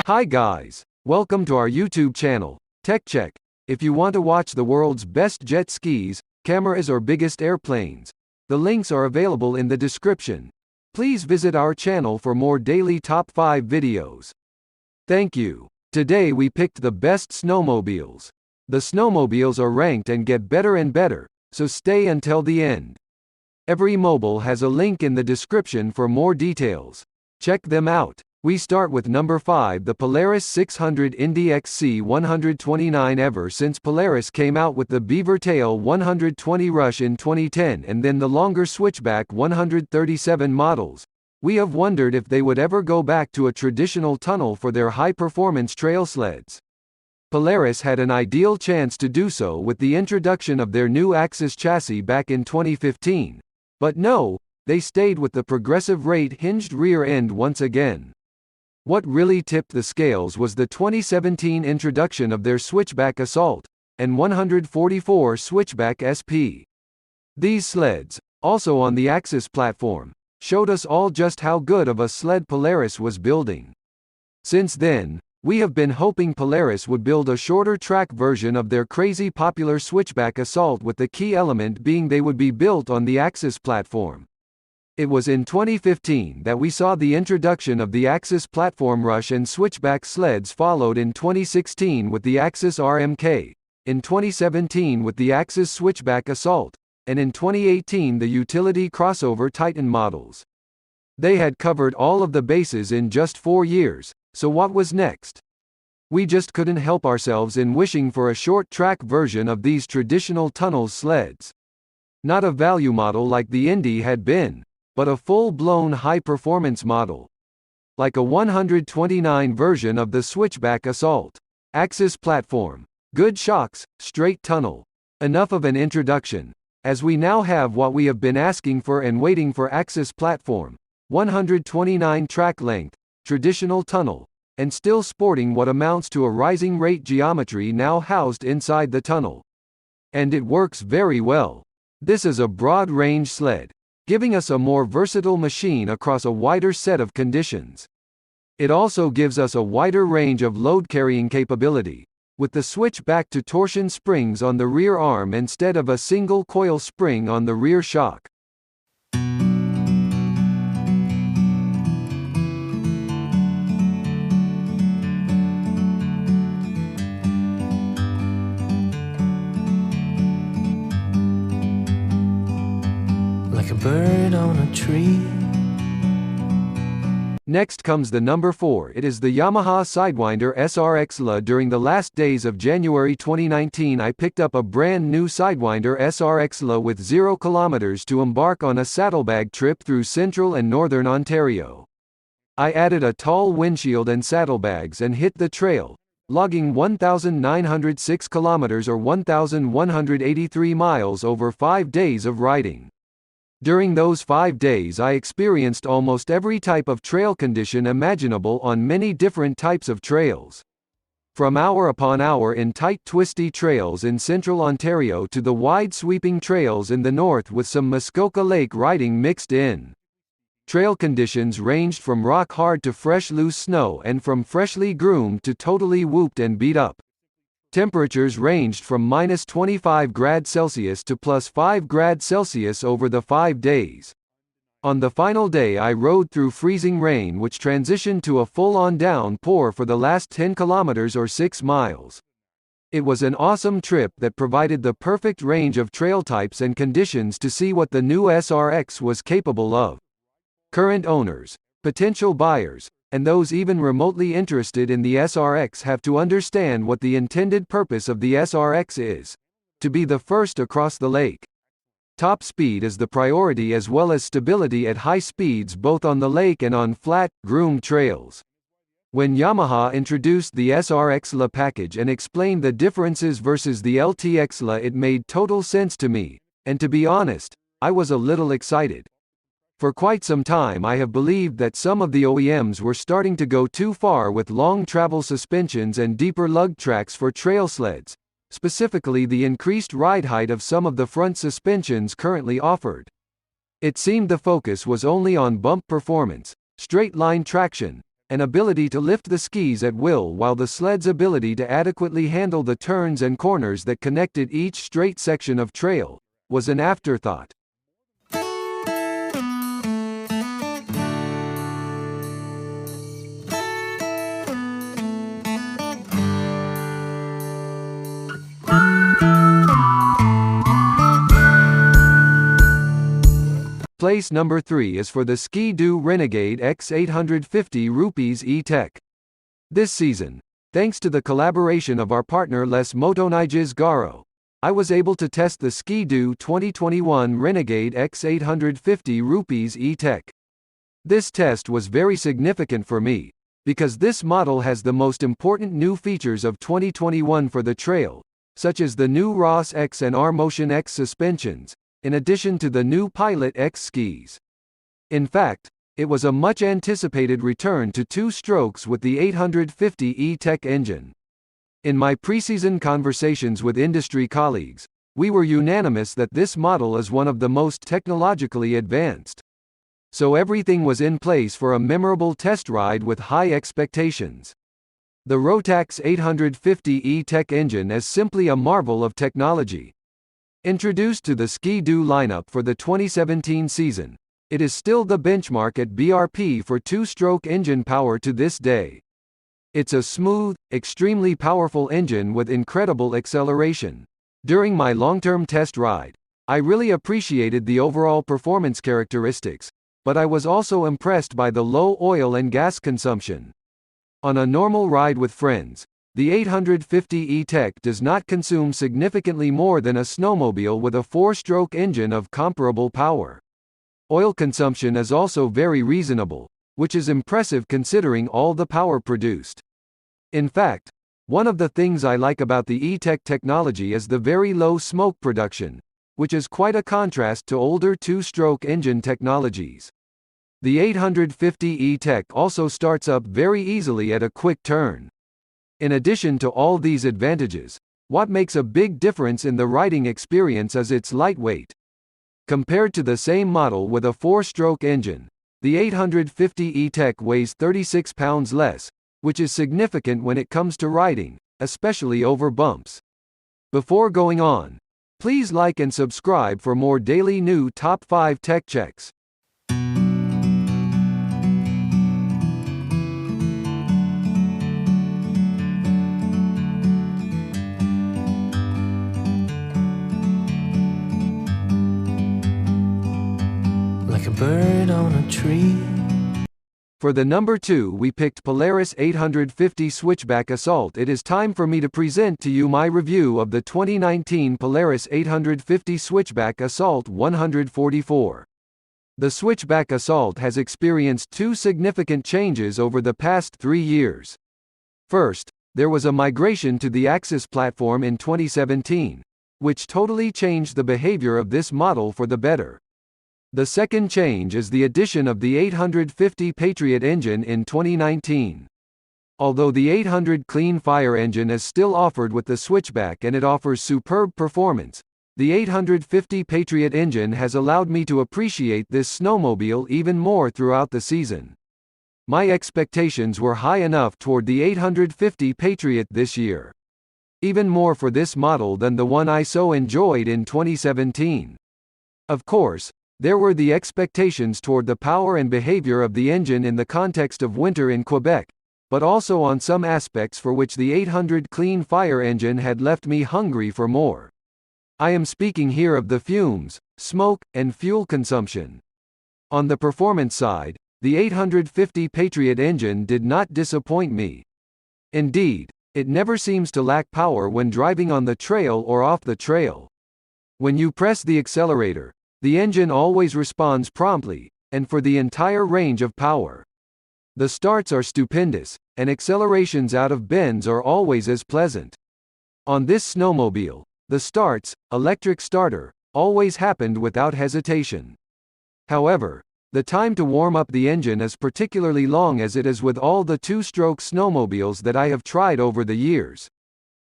Hi guys! Welcome to our YouTube channel, Tech Check. If you want to watch the world's best jet skis, cameras or biggest airplanes, the links are available in the description. Please visit our channel for more daily top 5 videos. Thank you. Today we picked the best snowmobiles. The snowmobiles are ranked and get better and better, so stay until the end. Every mobile has a link in the description for more details. Check them out. We start with number 5, the Polaris 600 Indy XC129. Ever since Polaris came out with the Beaver Tail 120 Rush in 2010 and then the longer Switchback 137 models, we have wondered if they would ever go back to a traditional tunnel for their high-performance trail sleds. Polaris had an ideal chance to do so with the introduction of their new Axis chassis back in 2015. But no, they stayed with the progressive rate hinged rear end once again. What really tipped the scales was the 2017 introduction of their Switchback Assault and 144 Switchback SP. These sleds, also on the Axis platform, showed us all just how good of a sled Polaris was building. Since then, we have been hoping Polaris would build a shorter track version of their crazy popular Switchback Assault, with the key element being they would be built on the Axis platform. It was in 2015 that we saw the introduction of the Axis Platform Rush, and Switchback sleds followed in 2016 with the Axis RMK, in 2017 with the Axis Switchback Assault, and in 2018 the utility crossover Titan models. They had covered all of the bases in just 4 years, so what was next? We just couldn't help ourselves in wishing for a short track version of these traditional tunnel sleds. Not a value model like the Indy had been, but a full-blown high-performance model. Like a 129 version of the Switchback Assault. Axis platform. Good shocks, straight tunnel. Enough of an introduction, as we now have what we have been asking for and waiting for: Axis platform, 129 track length, traditional tunnel, and still sporting what amounts to a rising rate geometry now housed inside the tunnel. And it works very well. This is a broad-range sled, giving us a more versatile machine across a wider set of conditions. It also gives us a wider range of load-carrying capability, with the switchback to torsion springs on the rear arm instead of a single coil spring on the rear shock. Like a bird on a tree. Next comes the number 4. It is the Yamaha Sidewinder SRX LA. During the last days of January 2019, I picked up a brand new Sidewinder SRX LA with 0 kilometers to embark on a saddlebag trip through central and northern Ontario. I added a tall windshield and saddlebags and hit the trail, logging 1,906 kilometers or 1,183 miles over 5 days of riding. During those 5 days I experienced almost every type of trail condition imaginable on many different types of trails. From hour upon hour in tight twisty trails in central Ontario to the wide sweeping trails in the north with some Muskoka Lake riding mixed in. Trail conditions ranged from rock hard to fresh loose snow, and from freshly groomed to totally whooped and beat up. Temperatures ranged from -25°C to +5°C over the 5 days. On the final day I rode through freezing rain, which transitioned to a full-on downpour for the last 10 kilometers or 6 miles. It was an awesome trip that provided the perfect range of trail types and conditions to see what the new SRX was capable of. Current owners, potential buyers, and those even remotely interested in the SRX have to understand what the intended purpose of the SRX is: to be the first across the lake. Top speed is the priority, as well as stability at high speeds both on the lake and on flat, groomed trails. When Yamaha introduced the SRX LA package and explained the differences versus the LTX LA, it made total sense to me, and to be honest, I was a little excited. For quite some time I have believed that some of the OEMs were starting to go too far with long travel suspensions and deeper lug tracks for trail sleds, specifically the increased ride height of some of the front suspensions currently offered. It seemed the focus was only on bump performance, straight-line traction, and ability to lift the skis at will, while the sled's ability to adequately handle the turns and corners that connected each straight section of trail was an afterthought. Place number 3 is for the Ski-Doo Renegade X 850 rupees E-TEC. This season, thanks to the collaboration of our partner Les Motonijs Garo, I was able to test the Ski-Doo 2021 Renegade X 850 rupees E-TEC. This test was very significant for me, because this model has the most important new features of 2021 for the trail, such as the new Ross X and R Motion X suspensions, in addition to the new Pilot X skis. In fact, it was a much-anticipated return to two strokes with the 850 E-TEC engine. In my preseason conversations with industry colleagues, we were unanimous that this model is one of the most technologically advanced. So everything was in place for a memorable test ride with high expectations. The Rotax 850 E-TEC engine is simply a marvel of technology. Introduced to the Ski-Doo lineup for the 2017 season, it is still the benchmark at BRP for two-stroke engine power to this day. It's a smooth, extremely powerful engine with incredible acceleration. During my long-term test ride, I really appreciated the overall performance characteristics, but I was also impressed by the low oil and gas consumption. On a normal ride with friends, the 850 E-TEC does not consume significantly more than a snowmobile with a four-stroke engine of comparable power. Oil consumption is also very reasonable, which is impressive considering all the power produced. In fact, one of the things I like about the E-TEC technology is the very low smoke production, which is quite a contrast to older two-stroke engine technologies. The 850 E-TEC also starts up very easily at a quick turn. In addition to all these advantages, what makes a big difference in the riding experience is its lightweight. Compared to the same model with a four-stroke engine, the 850 E-TEC weighs 36 pounds less, which is significant when it comes to riding, especially over bumps. Before going on, please like and subscribe for more daily new top 5 tech checks. Like a bird on a tree. For the number 2 we picked Polaris 850 Switchback Assault. It is time for me to present to you my review of the 2019 Polaris 850 Switchback Assault 144. The Switchback Assault has experienced two significant changes over the past 3 years. First, there was a migration to the Axis platform in 2017, which totally changed the behavior of this model for the better. The second change is the addition of the 850 Patriot engine in 2019. Although the 800 Clean Fire engine is still offered with the Switchback and it offers superb performance, the 850 Patriot engine has allowed me to appreciate this snowmobile even more throughout the season. My expectations were high enough toward the 850 Patriot this year. Even more for this model than the one I so enjoyed in 2017. Of course, there were the expectations toward the power and behavior of the engine in the context of winter in Quebec, but also on some aspects for which the 800 Clean Fire engine had left me hungry for more. I am speaking here of the fumes, smoke, and fuel consumption. On the performance side, the 850 Patriot engine did not disappoint me. Indeed, it never seems to lack power when driving on the trail or off the trail. When you press the accelerator, the engine always responds promptly, and for the entire range of power. The starts are stupendous, and accelerations out of bends are always as pleasant. On this snowmobile, the starts, electric starter, always happened without hesitation. However, the time to warm up the engine is particularly long, as it is with all the two-stroke snowmobiles that I have tried over the years.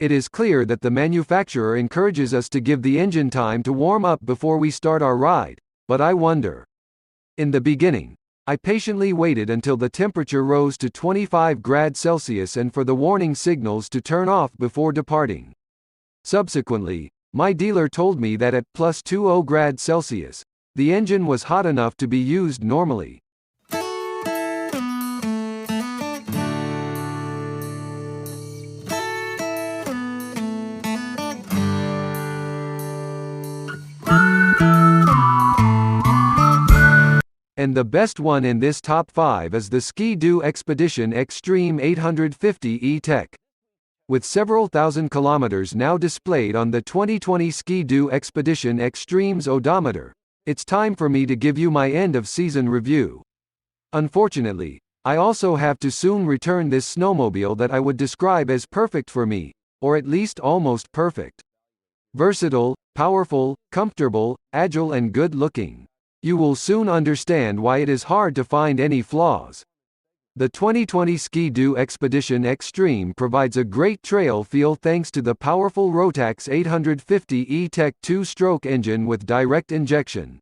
It is clear that the manufacturer encourages us to give the engine time to warm up before we start our ride, but I wonder. In the beginning, I patiently waited until the temperature rose to 25°C and for the warning signals to turn off before departing. Subsequently, my dealer told me that at +20°C, the engine was hot enough to be used normally. And the best one in this top 5 is the Ski-Doo Expedition Xtreme 850 E-TEC. With several thousand kilometers now displayed on the 2020 Ski-Doo Expedition Xtreme's odometer, it's time for me to give you my end-of-season review. Unfortunately, I also have to soon return this snowmobile that I would describe as perfect for me, or at least almost perfect. Versatile, powerful, comfortable, agile and good-looking. You will soon understand why it is hard to find any flaws. The 2020 Ski-Doo Expedition Xtreme provides a great trail feel thanks to the powerful Rotax 850 E-TEC 2-stroke engine with direct injection.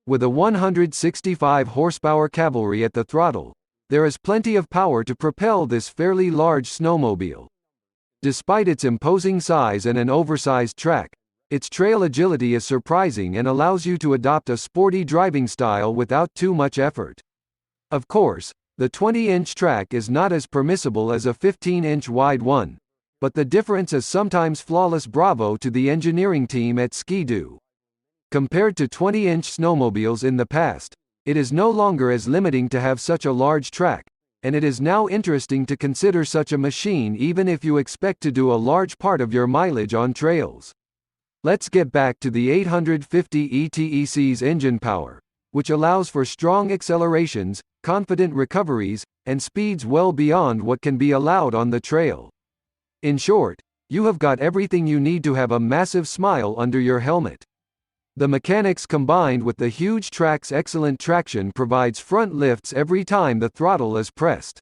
With a 165 horsepower cavalry at the throttle, there is plenty of power to propel this fairly large snowmobile. Despite its imposing size and an oversized track, its trail agility is surprising and allows you to adopt a sporty driving style without too much effort. Of course, the 20-inch track is not as permissible as a 15-inch wide one, but the difference is sometimes flawless. Bravo to the engineering team at Ski-Doo. Compared to 20-inch snowmobiles in the past, it is no longer as limiting to have such a large track, and it is now interesting to consider such a machine even if you expect to do a large part of your mileage on trails. Let's get back to the 850 E-TEC's engine power, which allows for strong accelerations, confident recoveries, and speeds well beyond what can be allowed on the trail. In short, you have got everything you need to have a massive smile under your helmet. The mechanics combined with the huge track's excellent traction provides front lifts every time the throttle is pressed.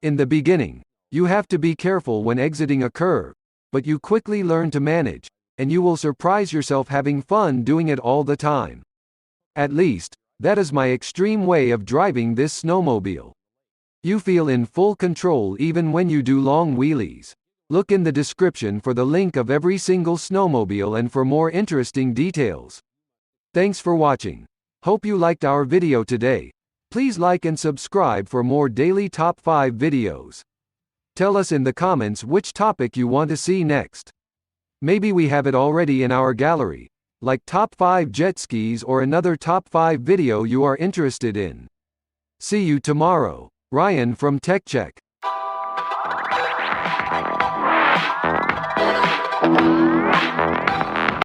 In the beginning, you have to be careful when exiting a curve, but you quickly learn to manage, and you will surprise yourself having fun doing it all the time. At least, that is my extreme way of driving this snowmobile. You feel in full control even when you do long wheelies. Look in the description for the link of every single snowmobile and for more interesting details. Thanks for watching. Hope you liked our video today. Please like and subscribe for more daily top 5 videos. Tell us in the comments which topic you want to see next. Maybe we have it already in our gallery, like top 5 jet skis or another top 5 video you are interested in. See you tomorrow. Ryan from TechCheck.